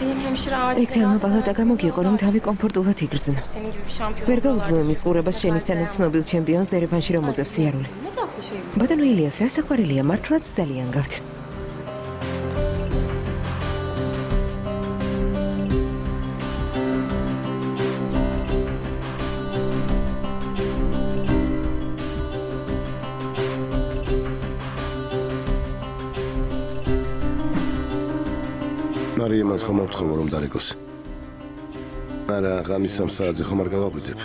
ეგ პალატა გამოგიყო, რომ თავი კომფორტულად იგრძნო. ვერ გაუძლო იმის ყურებას შენისთანაც ცნობილ ჩემპიონს დერეფანში რომ უძებს სიარული. ბატონო ილიას, რა საყვარელია, მართლაც ძალიან გავთ. მარია მას ხომ ავთხოვო რომ დარეკოს. არა, ღამის 3 საათზე ხომ არ გავაღვიძებ.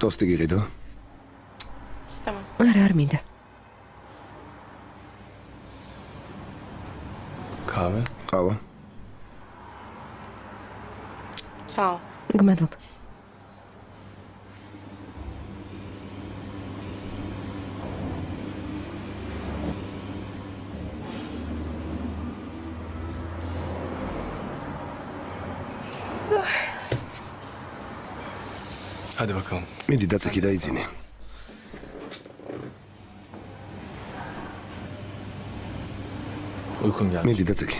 ტოსტი გიყიდო? არა, არ მინდა. ყავა? გმადლობ. Hadi bakalım. მიდი დაწექი და იძინე. Uykun geldi. მიდი დაწექი.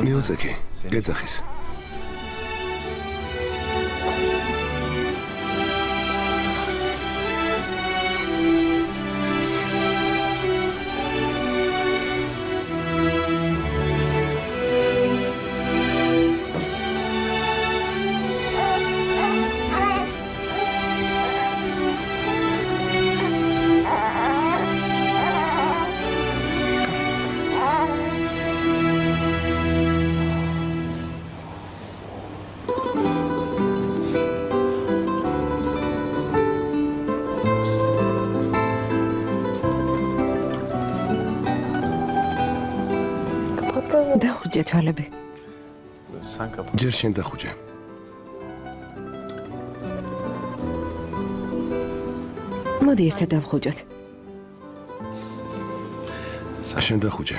მიუწექი, გეძახის. დაურჯე თვალები. ჯერ შენ დახუჯე. მოდი ერთად დავხუჯოთ. შენ დახუჯე.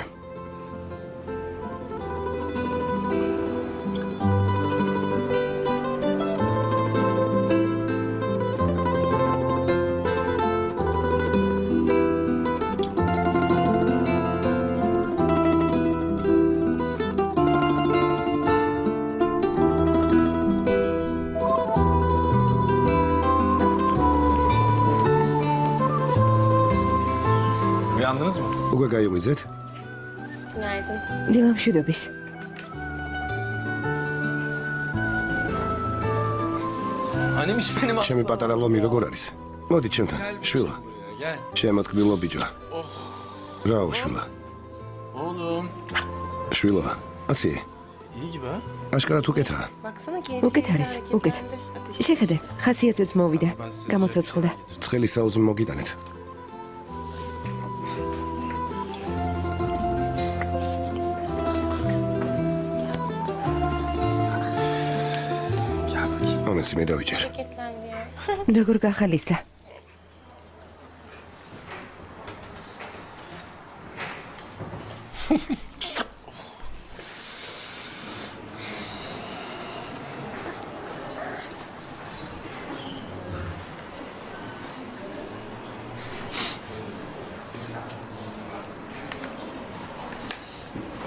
Uyandınız mı? უკვე გაიღვიძეთ? დილამშვიდობის. Annemiş benim aslında. ჩემი პატარა ლომი როგორ არის? მოდი ჩემთან, შვილო. შემოთქმილო ბიჭო. რაო შვილო. Oğlum. შვილო, ასე. İyi gibi ha? აშკარად უკეთაა. უკეთ არის, უკეთ. შეხედე, ხასიათზეც მოვიდა. გამოცოცხლდა. ცხელი საუზმე მოგიტანეთ. მომეცი მე დავიჯერ. როგორ გახალისდა?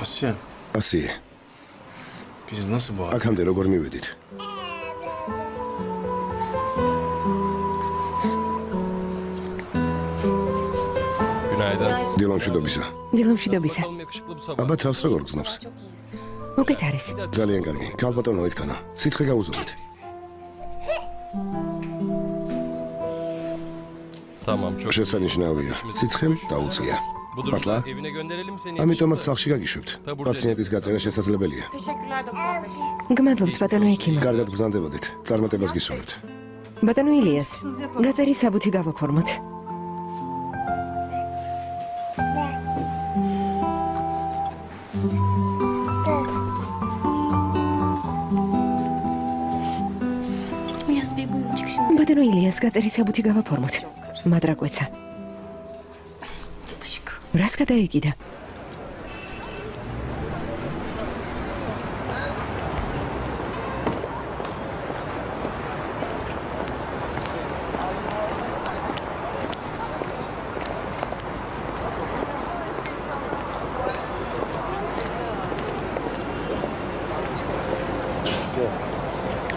Asya, ასია. biz nasıl bu? აქამდე როგორ მივედით? დილამშვიდობისა. დილამშვიდობისა. აბა თავს როგორ გრძნობს? უკეთ არის. ძალიან კარგი. ქალბატონო ეგთანა. სიცხე გაუზომეთ. Tamam çok. შესანიშნავია. სიცხემ დაუწია. Bu durumda Atla. evine gönderelim seni. ამიტომაც სახლში გაგიშვებთ. პაციენტის გაწევა შესაძლებელია. Teşekkürler doktor bey. გმადლობთ ბატონო ექიმო. კარგად გზანდებოდით. წარმატებას გისურვებთ. ბატონო ილიას, გაწერი საბუთი გავაფორმოთ. İlyas Bey buyurun çıkışını. ბატონო ილიას, გაწერი საბუთი გავაფორმოთ. მადრაკვეცა. რას გადაიკიდა?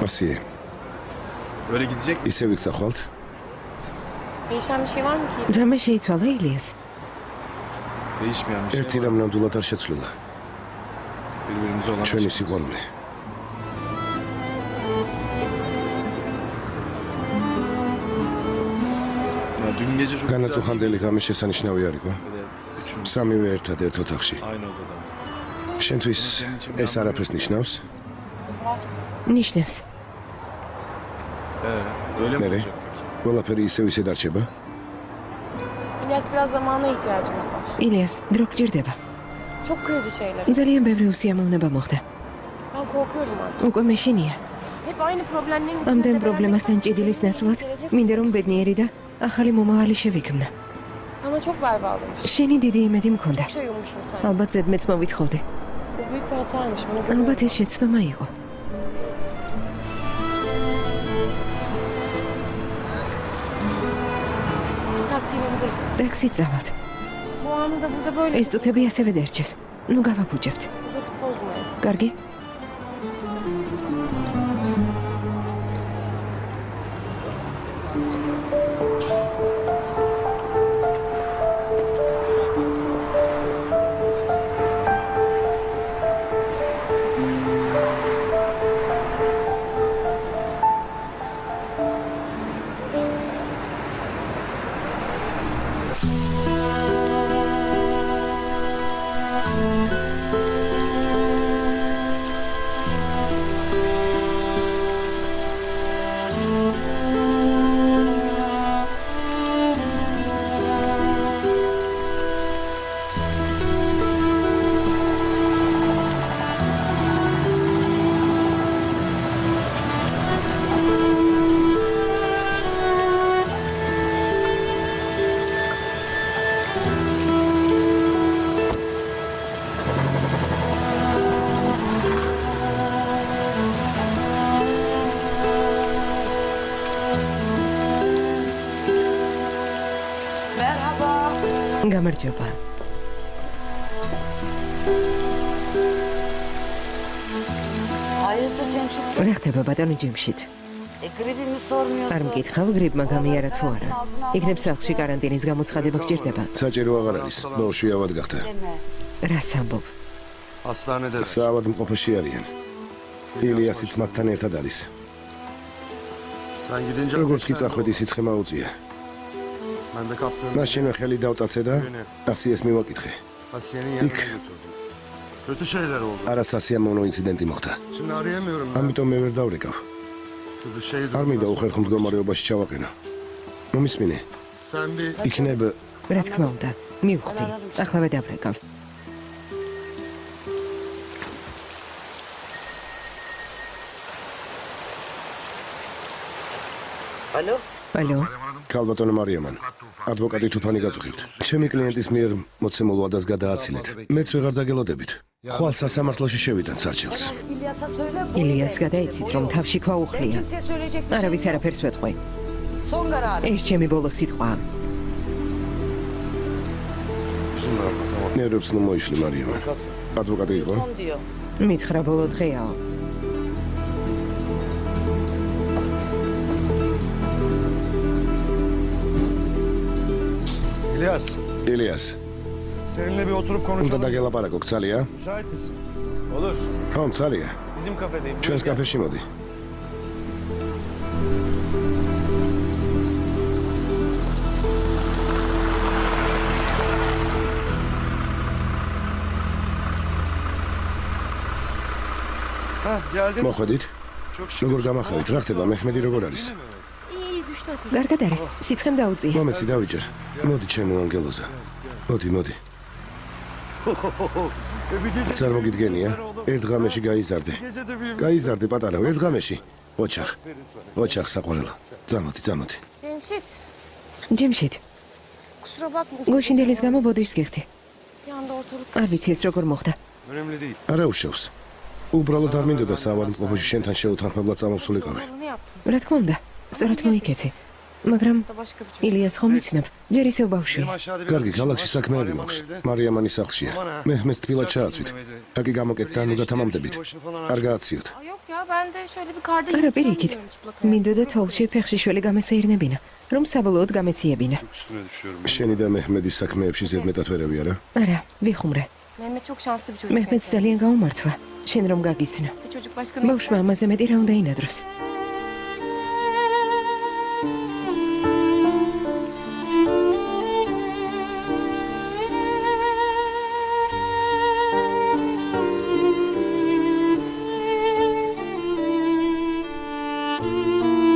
ასიე. Böyle gidecek mi? ისე ვიქცახვალთ? Değişen bir şey var mı ki? რამე შეიცვალა ილიას? Değişmeyen bir şey ერთი var. რამ ნამდვილად არ შეცვლილა. Birbirimize olan ჩვენი aşkımız. სიყვარული. Ya dün gece çok güzel განაწუხამდელი ღამის შესანიშნავი არ იყო. böyle üçümüz სამივე ერთად ერთ ოთახში. aynı odada. შენთვის ეს არაფერს ნიშნავს? ნიშნავს. Öyle mi Nereye? olacak peki? ყველაფერი ისევ ისე დარჩება? İlyas biraz zamana ihtiyacımız var. ილიას, დრო გჭირდება. Çok kırıcı şeyler. ძალიან ბევრი უსიამოვნება მოხდა. Ben korkuyorum artık. უკვე მეშინია. Hep aynı problemlerin içinde ამდენ beraber პრობლემასთან ჭიდილის ნაცვლად მინდა რომ ბედნიერი და ახალი მომავალი შევიქმნა. Sana çok bel bağlamış. შენი დიდი იმედი მქონდა. Çok şey ummuşum sen. ალბათ ზედმეც მოვითხოვდი. Bu büyük bir hataymış. Bunu ალბათ görüyorum. ეს შეცდომა იყო. Biz taksiyle gideriz. ტაქსით წავალთ. Bu anı da burada böyle ეს წუთები ასევე დარჩეს. ნუ გავაფუჭებთ. uzatıp bozmayın. კარგი? გამარჯობა. Hayırdır Cemşit? რა ხდება ბატონო ჯიმშით? Gribi mi sormuyorsun? არ მკითხავ გრიპმა გამიარა თუ არა. იქნებ სახლში კარანტინის გამოცხადება გჭირდება. საჭირო აღარ არის. ბავშვი ავად გახდა. Deme. რას ამბობ? Hastanede. საავადმყოფოში არიან. ილიასიც მათთან ერთად არის. Sen gidince... როგორც კი წახვედი სიცხე მაუწია. Ben de kaptığım... მაშინვე ხელი დავტაცე და ასიეს მივაკითხე. Asiye'nin yanına İlk- götürdüm. Kötü şeyler oldu. არა სასიამოვნო ინციდენტი მოხდა. Şimdi arayamıyorum ben. ამიტომ მე ვერ დავრეკავ. Kızı şey არ მინდა უხერხო მდგომარეობაში ჩავაყენო. მომისმინე, Sen bir... იქნებ რა თქმა უნდა, მივხვდი. ახლა დავრეკავ. Alo? ალო, ქალბატონო მარიამან. ადვოკატი თუფანი გაწუხებთ. ჩემი კლიენტის მიერ მოცემულ ვადას გადააცილეთ. მეც ვეღარ დაგელოდებით. ხვალ სასამართლოში შევიდან სარჩელს. İlyas'a söyle. ილიას გადაიცით რომ თავში ქვა უხლია. Kimseye söyleyecek bir şey არავის yok. არაფერს ვეთყვი. Son kararı. ეს ჩემი ბოლო სიტყვა. ნერვებს ნუ მოიშლი მარიამან. ადვოკატი იყო? Son diyor. მითხრა ბოლო დღეაო. İlyas, ილიას, seninle bir oturup უნდა konuşalım. დაგელაპარაკო, ძალიან? Müsait misin? Olur. ხო, ძალიან. Bizim kafedeyim. ჩვენს კაფეში მოდი. Ha geldin. მოხვედით. Çok şükür. როგორ გამახარით? რა ხდება? მეჰმედი როგორ არის? İyi düştü ateş. კარგად არის. სიცხემ დაუწია. მომეცი დავიჯერ. მოდი ჩემო ანგელოზა. მოდი. Bir gece წარმოგიდგენია? ერთ ღამეში გაიზარდე. gece de büyümüş. გაიზარდე პატარა, ერთ ღამეში. ოჩახ საყვარელო. წამოდი. Cemşit, ჯემშით, kusura bakma. გუშინდელის გამო ბოდიშს გიხდი. Bir anda ortalık არ ვიცი ეს როგორ მოხდა. Önemli değil. არა უშავს. უბრალოდ არ მინდოდა საავადმყოფოში შენთან შეუთანხმებლად წამოვსულიყავი. ne yaptın? რა თქმა უნდა, სწორად მოიქეცი. მაგრამ Da başka bir çocuk. ილიას ხომ იცნობ? ჯერ ისევ ბავშვია. Benim aşağıda კარგი, işim ქალაქში var. საქმეები Meryem მაქვს. evde. მარიამანი სახლშია. მეჰმეს თბილად ჩააცვით. აკი გამოკეთდა, ნუ დათამამდებით. არ გააციოთ. Aa, yok ya ben de şöyle bir karda არა, yürüyorum პირიქით. diyorum çıplak ayak. მინდოდა თოლში ფეხშიშველი გამესეირნებინა, რომ საბოლოოდ გამეციებინა. Üstüne düşüyorum. შენი და მეჰმედის საქმეებში ზედმეტად ვერავი არა? არა, ვიხუმრე. Mehmet çok şanslı bir çocuk. მეჰმედს ძალიან გაუმართლა. შენ რომ გაგისნა. Bir çocuk başka ne ბავშვმა ამაზე მეტი რა უნდა ინადროს.